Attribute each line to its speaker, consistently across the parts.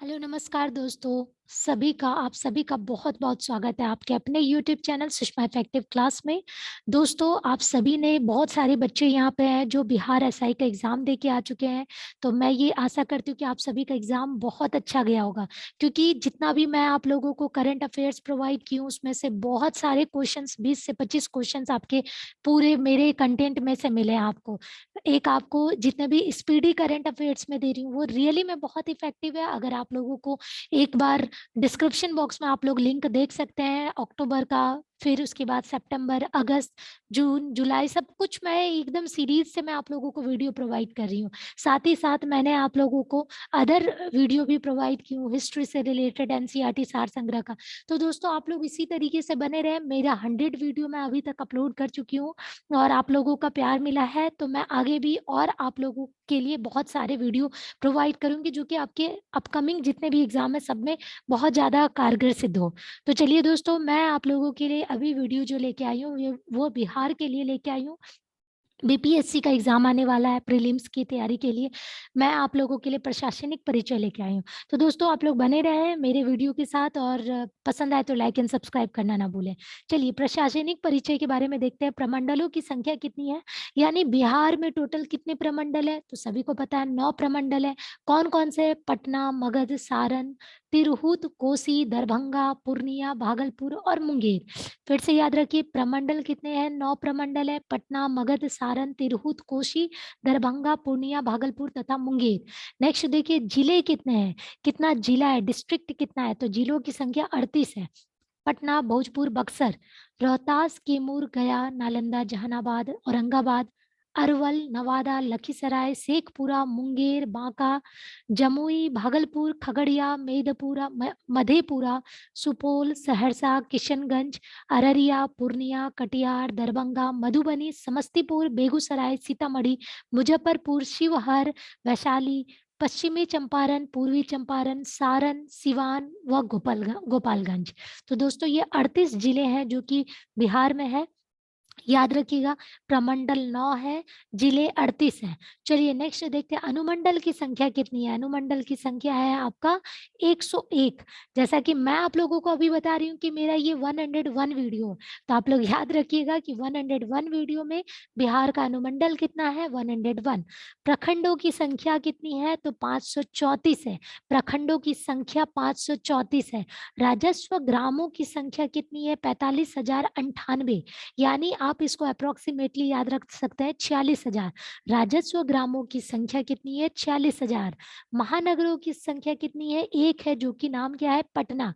Speaker 1: Hello नमस्कार दोस्तों। आप सभी का बहुत-बहुत स्वागत है आपके अपने YouTube channel Sushma effective class में। दोस्तों, आप सभी ने बहुत सारे बच्चे यहाँ पे हैं जो बिहार एसआई का एग्ज़ाम दे के आ चुके हैं। तो मैं ये आशा करती हूँ कि आप सभी का एग्ज़ाम बहुत अच्छा गया होगा, क्योंकि जितना भी मैं आप लोगों को करंट अफ़ेयर्स प्रोवाइड की हूँ उसमें से बहुत सारे क्वेश्चंस 20 से 25 क्वेश्चंस आपके पूरे मेरे कंटेंट में से मिले हैं आपको। एक आपको जितने भी स्पीडी करंट अफ़ेयर्स में दे रही हूँ वो रियली में बहुत इफ़ेक्टिव है। अगर आप लोगों को एक बार डिस्क्रिप्शन बॉक्स में आप लोग लिंक देख सकते हैं अक्टूबर का, फिर उसके बाद सितंबर, अगस्त, जून, जुलाई सब कुछ मैं एकदम सीरीज़ से मैं आप लोगों को वीडियो प्रोवाइड कर रही हूँ। साथ ही साथ मैंने आप लोगों को अदर वीडियो भी प्रोवाइड की हूँ हिस्ट्री से रिलेटेड एनसीईआरटी सार संग्रह का। तो दोस्तों आप लोग इसी तरीके से बने रहें। मेरा 100 वीडियो मैं अभी तक अपलोड कर चुकी हूँ और आप लोगों का प्यार मिला है, तो मैं आगे भी और आप लोगों के लिए बहुत सारे वीडियो प्रोवाइड करूँगी जो कि आपके अपकमिंग जितने भी एग्ज़ाम है सब में बहुत ज़्यादा कारगर सिद्ध हो। तो चलिए दोस्तों, मैं आप लोगों के लिए अभी वीडियो जो लेके आई हूँ वो बिहार के लिए लेके आई हूँ। बीपीएससी का एग्ज़ाम आने वाला है प्रीलिम्स की तैयारी के लिए, मैं आप लोगों के लिए प्रशासनिक परिचय लेके आई हूँ। तो दोस्तों आप लोग बने रहें मेरे वीडियो के साथ और पसंद आए तो लाइक एंड सब्सक्राइब करना ना भूलें। चलिए प्रशासनिक परिचय के बारे में देखते हैं, प्रमंडलों की संख्या कितनी है? यानी बिहार में टोटल कितने प्रमंडल हैं? तो सभी को पता है 9 प्रमंडल हैं। कौन-कौन से? पटना, मगध, सारण, तिरहुत, कोसी, दरभंगा, पूर्णिया, भागलपुर और मुंगेर। फिर से याद रखिए प्रमंडल कितने हैं? 9 प्रमंडल है। पटना, मगध, सारण, तिरहुत, कोसी, दरभंगा, पूर्णिया, भागलपुर तथा मुंगेर। नेक्स्ट देखिए जिले कितने हैं? कितना जिला है? डिस्ट्रिक्ट कितना है? तो जिलों की संख्या 38 है। पटना, भोजपुर, बक्सर, रोहतास, कैमूर, गया, नालंदा, जहानाबाद, औरंगाबाद, अरवल, नवादा, लखीसराय, शेखपुरा, मुंगेर, बांका, जमुई, भागलपुर, खगड़िया, मधेपुरा, सुपौल, सहरसा, किशनगंज, अररिया, पूर्णिया, कटिहार, दरभंगा, मधुबनी, समस्तीपुर, बेगूसराय, सीतामढ़ी, मुजफ्फरपुर, शिवहर, वैशाली, पश्चिमी चंपारण, पूर्वी चंपारण, सारण, सिवान व गोपालगंज। तो दोस्तों ये 38 जिले हैं जो कि बिहार में है। याद रखिएगा प्रमंडल 9 है, जिले 38 हैं। चलिए नेक्स्ट देखते हैं अनुमंडल की संख्या कितनी है? अनुमंडल की संख्या है आपका 101। जैसा कि मैं आप लोगों को अभी बता रही हूँ कि मेरा ये 101 वीडियो है, तो आप लोग याद रखिएगा कि 101 वीडियो में बिहार का अनुमंडल कितना है? 101। प्रखंडों की संख्या कितनी है? तो 534 है। प्रखंडों की संख्या 534 है। राजस्व ग्रामों की संख्या कितनी है? 45,098। यानी आप इसको अप्रोक्सीमेटली याद रख सकते हैं 46,000। राजस्व ग्रामों की संख्या कितनी है? 46,000। महानगरों की संख्या कितनी है? एक है जो कि नाम क्या है? पटना।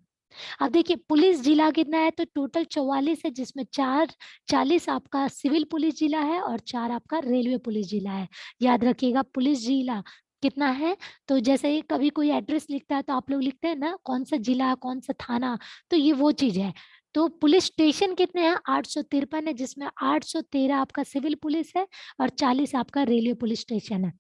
Speaker 1: अब देखिए पुलिस जिला कितना है? तो टोटल 44 है जिसमें 4 40 आपका सिविल पुलिस जिला है और 4 आपका रेलवे पुलिस जिला है। याद रखिएगा पुलिस जिला कितना है? तो जैसे ही कभी कोई एड्रेस लिखता है तो आप लोग लिखते हैं ना कौन सा जिला, कौन सा थाना, तो ये वो चीज़ है। तो पुलिस स्टेशन कितने हैं? 853 है जिसमें 813 आपका सिविल पुलिस है और 40 आपका रेलवे पुलिस स्टेशन है।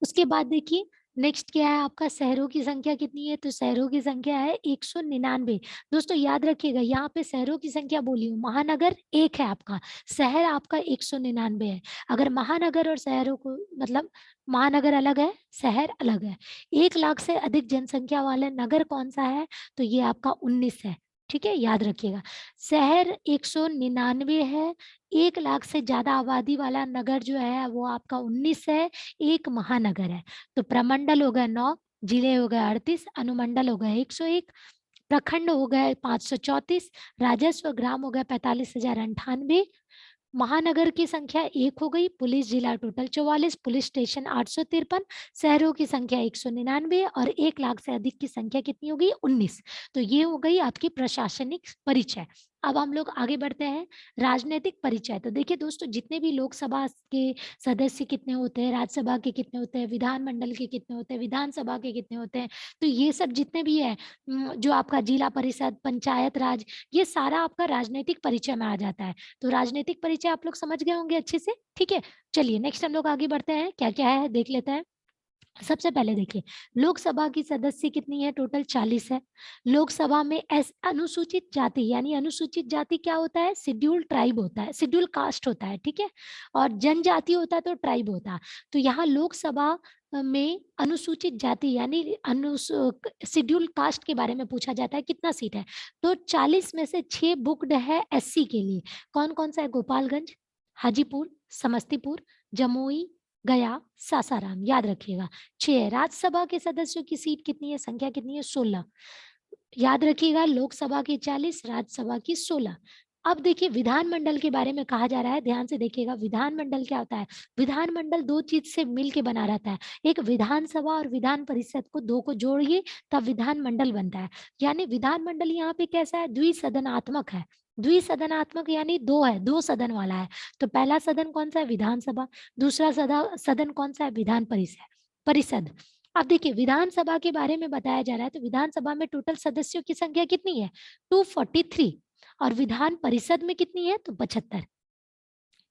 Speaker 1: उसके बाद देखिए नेक्स्ट क्या है आपका शहरों की संख्या कितनी है? तो शहरों की संख्या है 199। दोस्तों याद रखिएगा यहाँ पे शहरों की संख्या बोली हूँ, महानगर एक है आपका, शहर आपका 199 है। अगर महानगर और शहरों को मतलब महानगर अलग है, शहर अलग है। 1 लाख से अधिक जनसंख्या वाला नगर कौन-सा है? तो ये आपका 19 है। ठीक है? याद रखिएगा। शहर 199 है, 1 लाख से ज़्यादा आबादी वाला नगर जो है वो आपका 19 है, एक महानगर है। तो प्रमंडल हो गए 9, जिले हो गए 38, अनुमंडल हो गए 101, प्रखंड हो गए 534, राजस्व ग्राम हो गए 45,098, महानगर की संख्या 1 हो गई, पुलिस जिला टोटल 44, पुलिस स्टेशन 853, शहरों की संख्या 199 और 1 लाख से अधिक की संख्या कितनी हो गई? 19। तो ये हो गई आपकी प्रशासनिक परिचय। अब हम लोग आगे बढ़ते हैं, राजनैतिक परिचय। तो देखिए दोस्तों जितने भी लोकसभा के सदस्य कितने होते हैं, राज्यसभा के कितने होते हैं, विधानमंडल के कितने होते हैं, विधानसभा के कितने होते हैं, तो ये सब जितने भी है जो आपका जिला परिषद, पंचायत राज, ये सारा आपका राजनैतिक परिचय में आ जाता है। तो राजनीतिक परिचय आप लोग समझ गए होंगे अच्छे से, ठीक है? चलिए नेक्स्ट हम लोग आगे बढ़ते हैं, क्या-क्या है देख लेते हैं। सबसे पहले देखिए, लोकसभा की सदस्य कितनी है? टोटल 40 है। लोकसभा में अनुसूचित जाति यानी अनुसूचित जाति क्या होता है? शेड्यूल्ड ट्राइब होता है, शेड्यूल्ड कास्ट होता है, ठीक है? और जनजाति होता है तो ट्राइब होता है। तो यहाँ लोकसभा में अनुसूचित जाति यानी शेड्यूल कास्ट के बारे में पूछा जाता है, कितना सीट है? तो 40 में से 6 बुक्ड है एससी के लिए। कौन कौन सा है? गोपालगंज, हाजीपुर, समस्तीपुर, जमुई, गया, सासाराम। याद रखिएगा 6। राज्यसभा के सदस्यों की सीट कितनी है? संख्या कितनी है? 16। याद रखिएगा लोकसभा की 40, राज्यसभा की 16। अब देखिए विधानमंडल के बारे में कहा जा रहा है, ध्यान से देखिएगा। विधानमंडल क्या होता है? विधानमंडल दो चीज से मिलके बना रहता है, एक विधानसभा और विधान परिषद को दो को जोड़िए तब विधानमंडल बनता है। यानी विधानमंडल यहाँ पे कैसा है? द्विसदनात्मक है। द्विसदनात्मक यानी दो है, दो सदन वाला है। तो पहला सदन कौन सा है? विधानसभा। दूसरा सदन कौन सा है? विधान परिषद। अब देखिए विधानसभा के बारे में बताया जा रहा है, तो विधानसभा में टोटल सदस्यों की संख्या कितनी है? 243। और विधान परिषद में कितनी है? तो 75।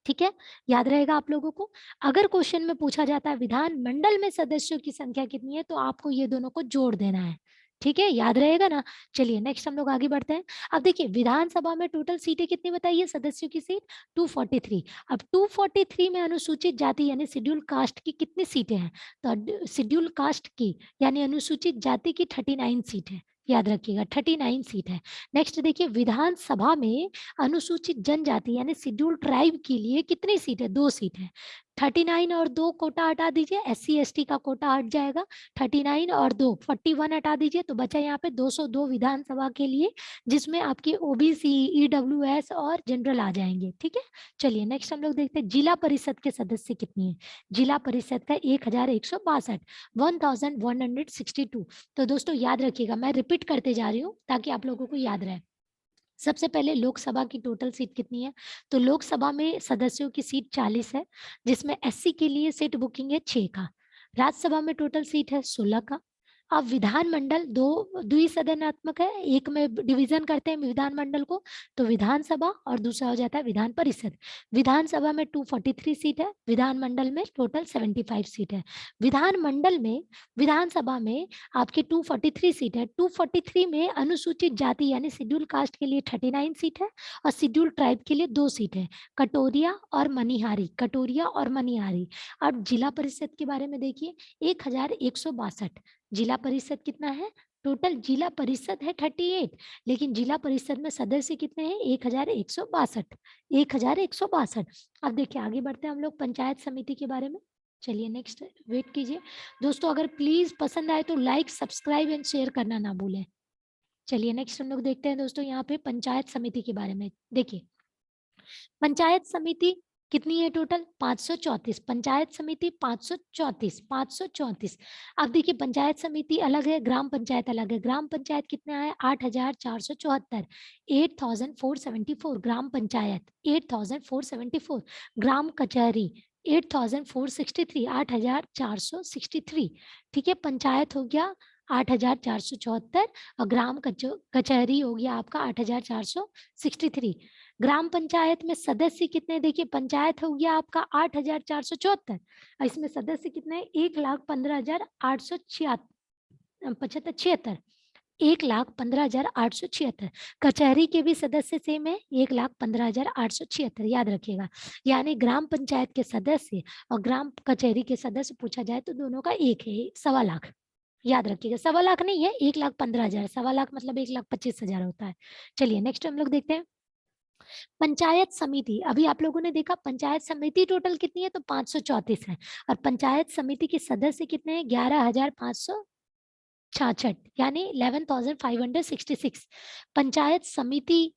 Speaker 1: ठीक है, याद रहेगा आप लोगों को। अगर क्वेश्चन में पूछा जाता है विधान मंडल में सदस्यों की संख्या कितनी है, तो आपको ये दोनों को जोड़ देना है। ठीक है, याद रहेगा ना। चलिए नेक्स्ट हम लोग आगे बढ़ते हैं। अब देखिए विधानसभा में टोटल सीटें कितनी बताइए? सदस्यों की सीट 243। अब 243 में अनुसूचित जाति यानी शेड्यूल कास्ट की कितनी सीटें हैं? तो शेड्यूल कास्ट की यानी अनुसूचित जाति की 39 सीट है। याद रखिएगा 39 सीट है। नेक्स्ट देखिए विधानसभा में अनुसूचित जनजाति यानी शेड्यूल ट्राइब के लिए कितनी सीट है? 2 सीट है। 39 और 2 कोटा हटा दीजिए, एससी एसटी का कोटा हट जाएगा। 39 और 2 41 हटा दीजिए, तो बचा यहाँ पे 202 विधानसभा के लिए, जिसमें आपकी ओबीसी, ईडब्ल्यूएस और जनरल आ जाएंगे। ठीक है, चलिए नेक्स्ट हम लोग देखते हैं जिला परिषद के सदस्य कितनी है। जिला परिषद का 1162, 1162। तो दोस्तों याद रखिएगा, मैं रिपीट करते जा रही हूँ ताकि आप लोगों को याद रहे। सबसे पहले लोकसभा की टोटल सीट कितनी है? तो लोकसभा में सदस्यों की सीट 40 है, जिसमें एससी के लिए सीट बुकिंग है 6 का। राज्यसभा में टोटल सीट है 16 का। अब विधानमंडल दो द्विसदनात्मक है, एक में डिवीजन करते हैं विधानमंडल को, तो विधानसभा और दूसरा हो जाता है विधान परिषद। विधानसभा में 243 सीट है, विधानमंडल में टोटल 75 सीट है। विधानमंडल में विधानसभा में आपकी 243 सीट है। 243 में अनुसूचित जाति यानी शेड्यूल कास्ट के लिए 39 सीट है और शेड्यूल ट्राइब के लिए 2 सीट है, कटोरिया और मनिहारी। कटोरिया और मनिहारी। अब जिला परिषद के बारे में देखिए 1162। जिला परिषद कितना है? टोटल जिला परिषद है 38, लेकिन जिला परिषद में सदस्य कितने हैं? 1162। 1162। अब देखिए आगे बढ़ते हैं हम लोग पंचायत समिति के बारे में। चलिए नेक्स्ट वेट कीजिए दोस्तों, अगर प्लीज पसंद आए तो लाइक, सब्सक्राइब एंड शेयर करना ना भूलें। चलिए नेक्स्ट हम लोग देखते हैं दोस्तों यहाँ पे पंचायत समिति के बारे में। देखिए पंचायत समिति कितनी है? टोटल 534। पंचायत समिति 534, 534। अब देखिए पंचायत समिति अलग है, ग्राम पंचायत अलग है। ग्राम पंचायत कितना है? 8474, 8474 ग्राम पंचायत, 8474। ग्राम कचहरी 8463, 8463। ठीक है, पंचायत हो गया 8474 और ग्राम कचहरी हो गया आपका 8463। ग्राम पंचायत में सदस्य कितने? देखिए पंचायत हो गया आपका 8474 और इसमें सदस्य कितने? 1,15,876। 1,15,876। कचहरी के भी सदस्य सेम है, 1,15,876। याद रखिएगा, यानी ग्राम पंचायत के सदस्य और ग्राम कचहरी के सदस्य पूछा जाए तो दोनों का एक है, 1.25 लाख। याद रखिएगा 1.25 लाख नहीं है, 1,15,000। 1.25 लाख मतलब 1,25,000 होता है। चलिए नेक्स्ट हम लोग देखते हैं पंचायत समिति। अभी आप लोगों ने देखा पंचायत समिति टोटल कितनी है? तो 534 है और पंचायत समिति के सदस्य कितने हैं? 11,566 यानी 11,566। पंचायत समिति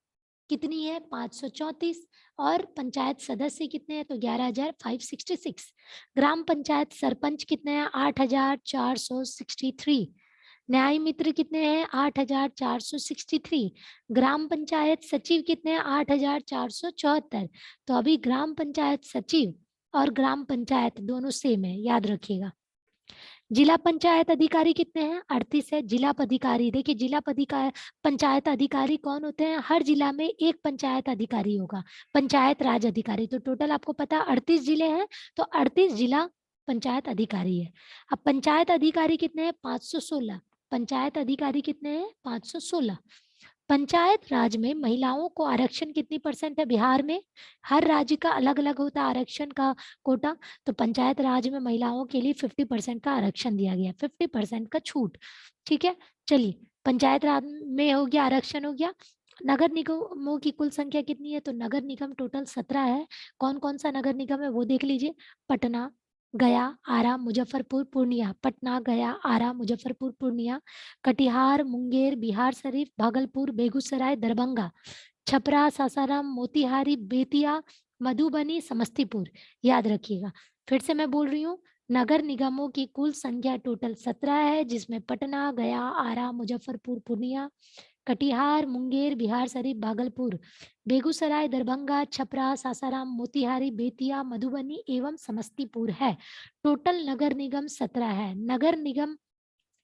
Speaker 1: कितनी है? 534 और पंचायत सदस्य कितने हैं? तो 11,566। ग्राम पंचायत सरपंच कितने हैं? 8,463। न्याय मित्र कितने हैं? 8,463। ग्राम पंचायत सचिव कितने हैं? 8,474। तो अभी ग्राम पंचायत सचिव और ग्राम पंचायत दोनों सेम है, याद रखिएगा। जिला पंचायत अधिकारी कितने हैं? 38 है। जिला पदाधिकारी देखिए, जिला पंचायत अधिकारी कौन होते हैं? हर जिला में एक पंचायत अधिकारी होगा, पंचायत राज अधिकारी। तो टोटल आपको पता 38 जिले हैं, तो 38 जिला पंचायत अधिकारी है। अब पंचायत अधिकारी कितने हैं? 516। पंचायत अधिकारी कितने हैं? 516। पंचायत राज में महिलाओं को आरक्षण कितनी % है बिहार में? हर राज्य का अलग अलग होता है आरक्षण का कोटा, तो पंचायत राज में महिलाओं के लिए 50% का आरक्षण दिया गया, 50% का छूट। ठीक है, चलिए पंचायत राज में हो गया, आरक्षण हो गया। नगर निगमों की कुल संख्या कितनी है? तो नगर निगम टोटल 17 है। कौन कौन सा नगर निगम है वो देख लीजिए। पटना, गया, आरा, मुजफ्फरपुर, पूर्णिया। पटना, गया, आरा, मुजफ्फरपुर, पूर्णिया। कटिहार, मुंगेर, बिहार शरीफ, भागलपुर, बेगूसराय, दरभंगा, छपरा, सासाराम, मोतिहारी, बेतिया, मधुबनी, समस्तीपुर। याद रखिएगा, फिर से मैं बोल रही हूँ, नगर निगमों की कुल संख्या टोटल 17 है, जिसमें पटना, गया, आरा, मुजफ्फरपुर, पूर्णिया, कटिहार, मुंगेर, बिहार शरीफ, भागलपुर, बेगूसराय, दरभंगा, छपरा, सासाराम, मोतिहारी, बेतिया, मधुबनी एवं समस्तीपुर है। टोटल नगर निगम 17 है।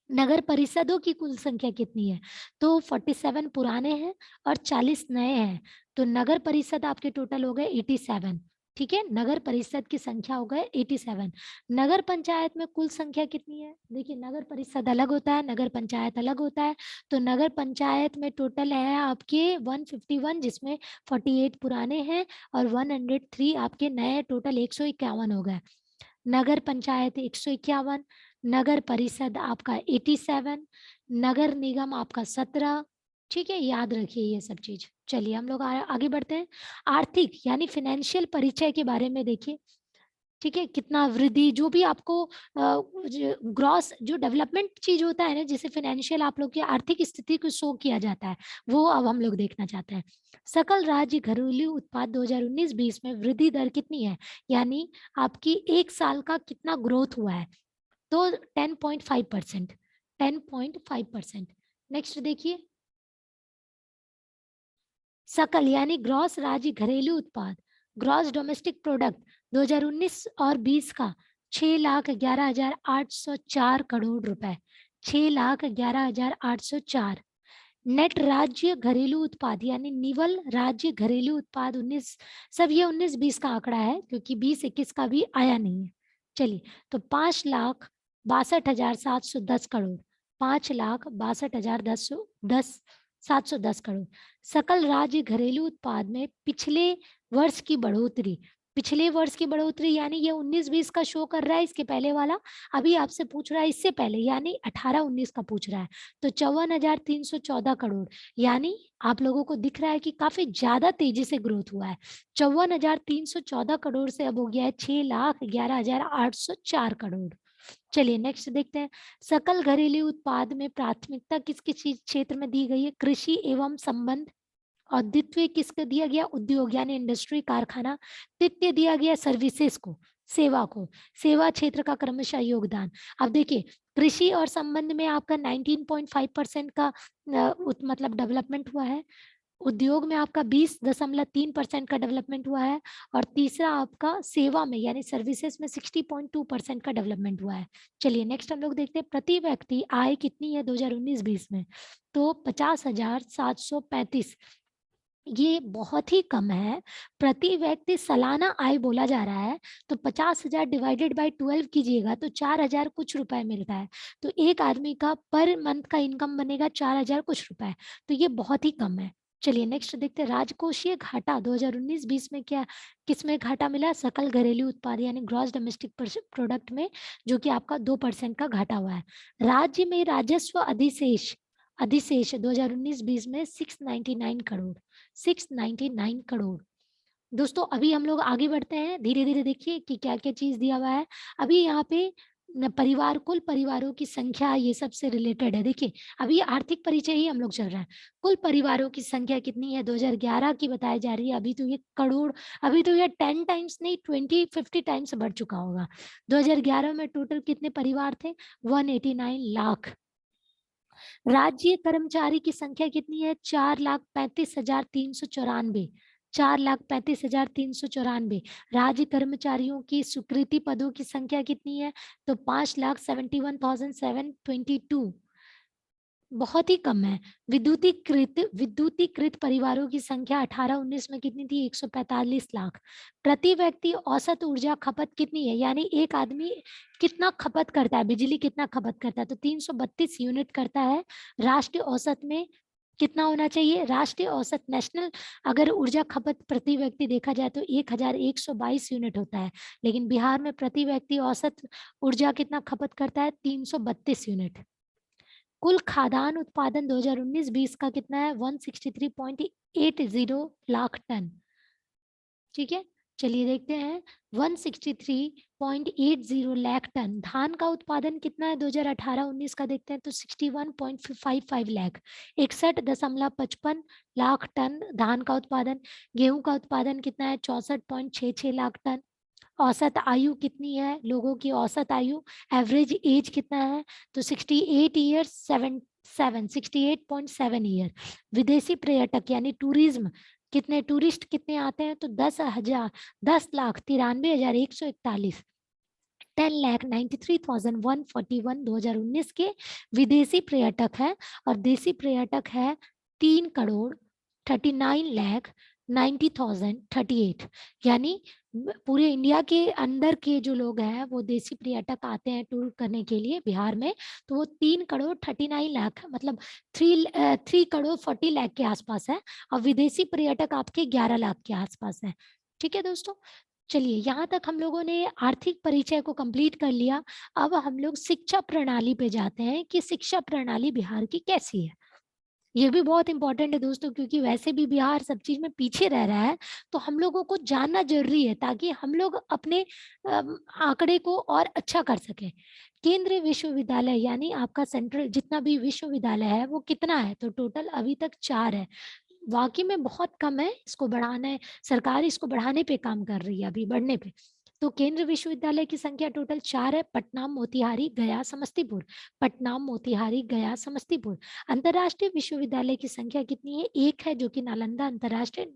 Speaker 1: नगर परिषदों की कुल संख्या कितनी है? तो 47 पुराने हैं और 40 नए हैं, तो नगर परिषद आपके टोटल हो गए 87। ठीक है, नगर परिषद की संख्या हो गए 87। नगर पंचायत में कुल संख्या कितनी है? देखिए, नगर परिषद अलग होता है, नगर पंचायत अलग होता है। तो नगर पंचायत में टोटल है आपके 151, जिसमें 48 पुराने हैं और 103 आपके नए, टोटल 151 हो गए। नगर पंचायत 151, नगर परिषद आपका 87, नगर निगम आपका 17। ठीक है, याद रखिए ये सब चीज। चलिए हम लोग आगे बढ़ते हैं। आर्थिक यानी फाइनेंशियल परिचय के बारे में देखिए। ठीक है, कितना वृद्धि, जो भी आपको ग्रॉस जो डेवलपमेंट चीज होता है ना, जिसे फाइनेंशियल आप लोग की आर्थिक स्थिति को शो किया जाता है, वो अब हम लोग देखना चाहते हैं। सकल राज्य घरेलू उत्पाद 2019-20 में वृद्धि दर कितनी है? यानी आपकी एक साल का कितना ग्रोथ हुआ है? तो 10.5%, 10.5%। नेक्स्ट देखिए, सकल यानी ग्रॉस राज्य घरेलू उत्पाद, ग्रॉस डोमेस्टिक प्रोडक्ट 2019 और 20 का 6,11,804 करोड़ रुपए, 6,11,804। नेट राज्य घरेलू उत्पाद यानी निवल राज्य घरेलू उत्पाद 19, सब ये 19-20 का आंकड़ा है, क्योंकि 20-21 का भी आया नहीं है। चलिए, तो 5,62,710 करोड़, 5,62,710 करोड़। सकल राज्य घरेलू उत्पाद में पिछले वर्ष की बढ़ोतरी, पिछले वर्ष की बढ़ोतरी यानी ये 19-20 का शो कर रहा है, इसके पहले वाला अभी आपसे पूछ रहा है इससे पहले, यानी 18-19 का पूछ रहा है। तो 54,314 करोड़, यानी आप लोगों को दिख रहा है कि काफी ज्यादा तेजी से ग्रोथ हुआ है। 54,314 करोड़ से अब हो गया है 6,11,804 करोड़। चलिए नेक्स्ट देखते हैं। सकल घरेलू उत्पाद में प्राथमिकता किस किस क्षेत्र में दी गई है? कृषि एवं संबंध। और द्वितीय किसको दिया गया? उद्योग यानी इंडस्ट्री, कारखाना। तृतीय दिया गया सर्विसेज को, सेवा को, सेवा क्षेत्र का क्रमशः योगदान। अब देखिए, कृषि और संबंध में आपका 19.5% का मतलब डेवलपमेंट हुआ है। उद्योग में आपका 20.3% का डेवलपमेंट हुआ है। और तीसरा आपका सेवा में यानी सर्विसेज में 60.2% का डेवलपमेंट हुआ है। चलिए नेक्स्ट हम लोग देखते हैं, प्रति व्यक्ति आय कितनी है 2019-20 में? तो 50,735, ये बहुत ही कम है। प्रति व्यक्ति सालाना आय बोला जा रहा है, तो 50,000 डिवाइडेड बाय 12 कीजिएगा तो 4,000 कुछ रुपए मिलता है। तो एक आदमी का पर मंथ का इनकम बनेगा 4,000 कुछ रुपए, तो ये बहुत ही कम है। चलिए नेक्स्ट देखते हैं, राजकोषीय घाटा 2019-20 में क्या, किसमें घाटा मिला? सकल घरेलू उत्पाद यानी ग्रॉस डोमेस्टिक प्रोडक्ट में, जो कि आपका 2% का घाटा हुआ है। राज्य में राजस्व अधिशेष, अधिशेष 2019-20 में 699 करोड़, 699 करोड़। दोस्तों अभी हम लोग आगे बढ़ते हैं, धीरे धीरे देखिए कि क्या क्या चीज दिया हुआ है। अभी यहाँ पे परिवार, कुल परिवारों की संख्या, ये सबसे रिलेटेड है। देखिए अभी आर्थिक परिचय ही हम लोग चल रहा है। कुल परिवारों की संख्या कितनी है 2011 की बताई जा रही है, अभी तो ये करोड़, अभी तो ये 10 टाइम्स नहीं 20-50 टाइम्स बढ़ चुका होगा। 2011 में टोटल कितने परिवार थे? 189 लाख। राज्य कर्मचारी की संख्या कितनी है? 4,35,394, 4,35,394। राज्य कर्मचारियों की स्वीकृति पदों की संख्या कितनी है? तो 5,71,722, बहुत ही कम है। विद्युतीकृत परिवारों की संख्या 18-19 में कितनी थी? 145 लाख। प्रति व्यक्ति औसत ऊर्जा खपत कितनी है, यानी एक आदमी कितना खपत करता है, बिजली कितना खपत करता है? तो 332 यूनिट करता है। राष्ट्रीय औसत में कितना होना चाहिए? राष्ट्रीय औसत नेशनल अगर ऊर्जा खपत प्रति व्यक्ति देखा जाए तो 1122 यूनिट होता है, लेकिन बिहार में प्रति व्यक्ति औसत ऊर्जा कितना खपत करता है? 332 यूनिट। कुल खाद्यान्न उत्पादन 2019-20 का कितना है? 163.80 लाख टन। ठीक है, चलिए देखते हैं 163.80 लाख टन। धान का उत्पादन कितना है 2018-19 का देखते हैं तो 61.55 लाख, 61.55 लाख टन धान का उत्पादन। गेहूं का उत्पादन कितना है? 64.66 लाख टन। औसत आयु कितनी है लोगों की? औसत आयु एवरेज एज कितना है? तो 68 ईयर्स 68.7 ईयर। विदेशी पर्यटक यानी टूरिज्म कितने, टूरिस्ट कितने आते हैं? तो 10,93,141, 10,93,141 2019 के विदेशी पर्यटक है, और देशी पर्यटक है 3,39,90,038। यानी पूरे इंडिया के अंदर के जो लोग हैं वो देशी पर्यटक आते हैं टूर करने के लिए बिहार में, तो वो 3,39,00,000 मतलब 3,40,00,000 के आसपास है, और विदेशी पर्यटक आपके 11 लाख के आसपास है। ठीक है दोस्तों, चलिए यहाँ तक हम लोगों ने आर्थिक परिचय को कंप्लीट कर लिया। अब हम लोग शिक्षा प्रणाली पे जाते हैं कि शिक्षा प्रणाली बिहार की कैसी है। ये भी बहुत इंपॉर्टेंट है दोस्तों, क्योंकि वैसे भी बिहार सब चीज में पीछे रह रहा है, तो हम लोगों को जानना जरूरी है ताकि हम लोग अपने आंकड़े को और अच्छा कर सकें। केंद्रीय विश्वविद्यालय यानी आपका सेंट्रल जितना भी विश्वविद्यालय है वो कितना है? तो टोटल अभी तक 4 है। वाकई में बहुत कम है, इसको बढ़ाना है, सरकार इसको बढ़ाने पे काम कर रही है, अभी बढ़ने पे। तो केंद्रीय विश्वविद्यालय की संख्या टोटल 4 है, पटना, मोतिहारी, गया, समस्तीपुर। पटना, मोतिहारी, गया, समस्तीपुर। अंतर्राष्ट्रीय विश्वविद्यालय की संख्या कितनी है? 1 है, जो कि नालंदा अंतर्राष्ट्रीय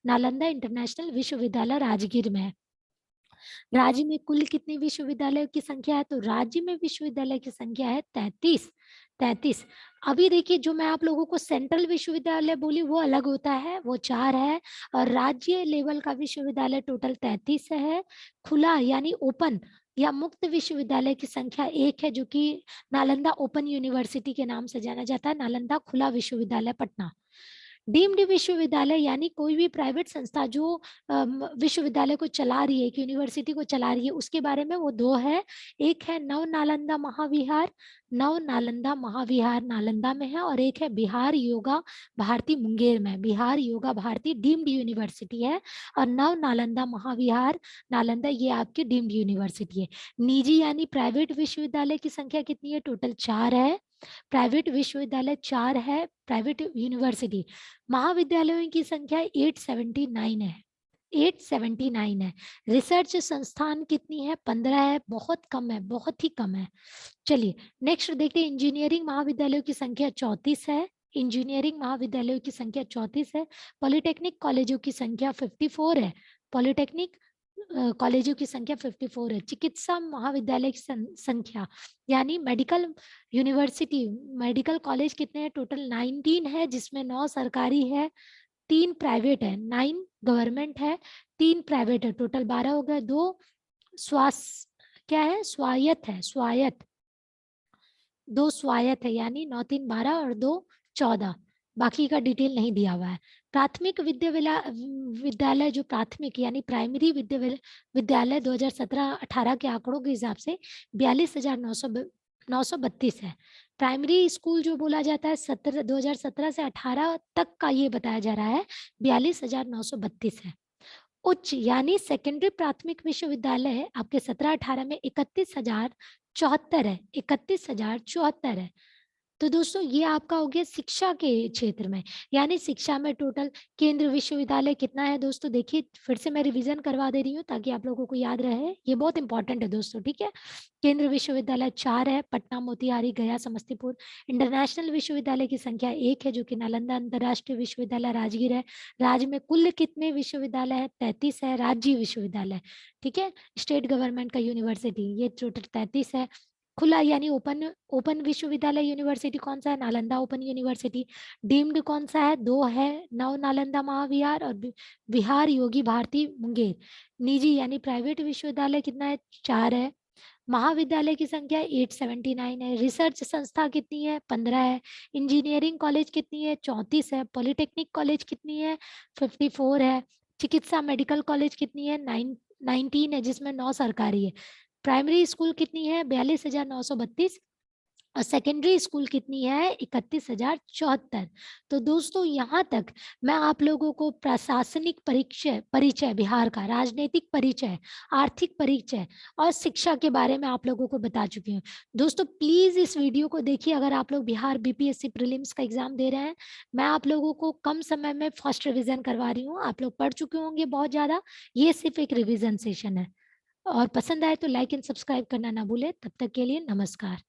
Speaker 1: नालंदा इंटरनेशनल विश्वविद्यालय राजगीर में है। राज्य में कुल कितने विश्वविद्यालयों की संख्या है? तो राज्य में विश्वविद्यालय की संख्या है 33। अभी देखिए, जो मैं आप लोगों को सेंट्रल विश्वविद्यालय बोली वो अलग होता है, वो 4 है, और राज्य लेवल का विश्वविद्यालय टोटल 33 है। खुला यानी ओपन या मुक्त विश्वविद्यालय की संख्या 1 है, जो कि नालंदा ओपन यूनिवर्सिटी के नाम से जाना जाता है, नालंदा खुला विश्वविद्यालय पटना। डीम्ड विश्वविद्यालय यानी कोई भी प्राइवेट संस्था जो विश्वविद्यालय को चला रही है, एक यूनिवर्सिटी को चला रही है, उसके बारे में वो 2 है। एक है नव नालंदा महाविहार, नव नालंदा महाविहार नालंदा में है, और एक है बिहार योगा भारती मुंगेर में। बिहार योगा भारती डीम्ड यूनिवर्सिटी है, और नव नालंदा महाविहार नालंदा ये आपकी डीम्ड यूनिवर्सिटी है। निजी यानी प्राइवेट विश्वविद्यालय की संख्या कितनी है? टोटल 4 है। प्राइवेट विश्वविद्यालय 4 है, प्राइवेट यूनिवर्सिटी। महाविद्यालयों की संख्या 879 है, 879 है। रिसर्च संस्थान कितनी है? 15 है, बहुत कम है, बहुत ही कम है। चलिए नेक्स्ट देखते हैं, इंजीनियरिंग महाविद्यालयों की संख्या 34 है, इंजीनियरिंग महाविद्यालयों की संख्या 34 है। पॉलिटेक्निक कॉलेजों की संख्या 54 है, पॉलिटेक्निक कॉलेजों की संख्या 54 है। चिकित्सा महाविद्यालय की संख्या यानी मेडिकल यूनिवर्सिटी मेडिकल कॉलेज कितने हैं? टोटल 19 है, जिसमें 9 सरकारी है, 3 प्राइवेट है, 9 गवर्नमेंट है, 3 प्राइवेट है, टोटल 12 हो गए। 2 क्या है? स्वायत्त है, स्वायत्त। 2 स्वायत्त है, यानी 9 3 12 और 2 14। बाकी का डिटेल नहीं दिया हुआ है। प्राथमिक विद्यालय जो प्राथमिक यानी प्राइमरी विद्यालय 2017-18 के आंकड़ों के हिसाब से 42,932 है। प्राइमरी स्कूल जो बोला जाता है 2017 से 18 तक का ये बताया जा रहा है 42,932 है। उच्च यानी सेकेंडरी प्राथमिक विश्वविद्यालय आपके 17-18 में 31,074 है, 31,074 है। तो दोस्तों ये आपका हो गया शिक्षा के क्षेत्र में, यानी शिक्षा में टोटल केंद्र विश्वविद्यालय कितना है दोस्तों? देखिए फिर से मैं रिवीजन करवा दे रही हूँ ताकि आप लोगों को याद रहे, ये बहुत इंपॉर्टेंट है दोस्तों, ठीक है। केंद्र विश्वविद्यालय 4 है, पटना, मोतिहारी, गया, समस्तीपुर। इंटरनेशनल विश्वविद्यालय की संख्या 1 है, जो कि नालंदा अंतर्राष्ट्रीय विश्वविद्यालय राजगीर है। राज्य में कुल कितने विश्वविद्यालय है? 33 है, राज्य विश्वविद्यालय, ठीक है, स्टेट गवर्नमेंट का यूनिवर्सिटी, ये टोटल 33 है। खुला यानी ओपन ओपन विश्वविद्यालय यूनिवर्सिटी कौन सा है? Nalanda open university. डीम्ड कौन सा है? 2 है, नव नालंदा महाविहार और बिहार योगी भारती मुंगेर। निजी यानी प्राइवेट विश्वविद्यालय कितना है? 4 है, महाविद्यालय की संख्या 879 है। रिसर्च संस्था कितनी है? 15 है। इंजीनियरिंग कॉलेज कितनी है? 34 है। पॉलिटेक्निक कॉलेज कितनी है? 54 है। चिकित्सा मेडिकल कॉलेज कितनी है? 19 है, जिसमें 9 सरकारी है। प्राइमरी स्कूल कितनी है? 42,932। और सेकेंडरी स्कूल कितनी है? 31,074। तो दोस्तों, यहाँ तक मैं आप लोगों को प्रशासनिक परिचय परिचय बिहार का, राजनीतिक परिचय, आर्थिक परिचय और शिक्षा के बारे में आप लोगों को बता चुकी हूँ। दोस्तों प्लीज इस वीडियो को देखिए। अगर आप लोग बिहार बीपीएससी प्रीलिम्स का एग्जाम दे रहे हैं, मैं आप लोगों को कम समय में फर्स्ट रिविजन करवा रही हूँ। आप लोग पढ़ चुके होंगे बहुत ज्यादा, ये सिर्फ एक रिविजन सेशन है। और पसंद आए तो लाइक एंड सब्सक्राइब करना ना भूले। तब तक के लिए नमस्कार।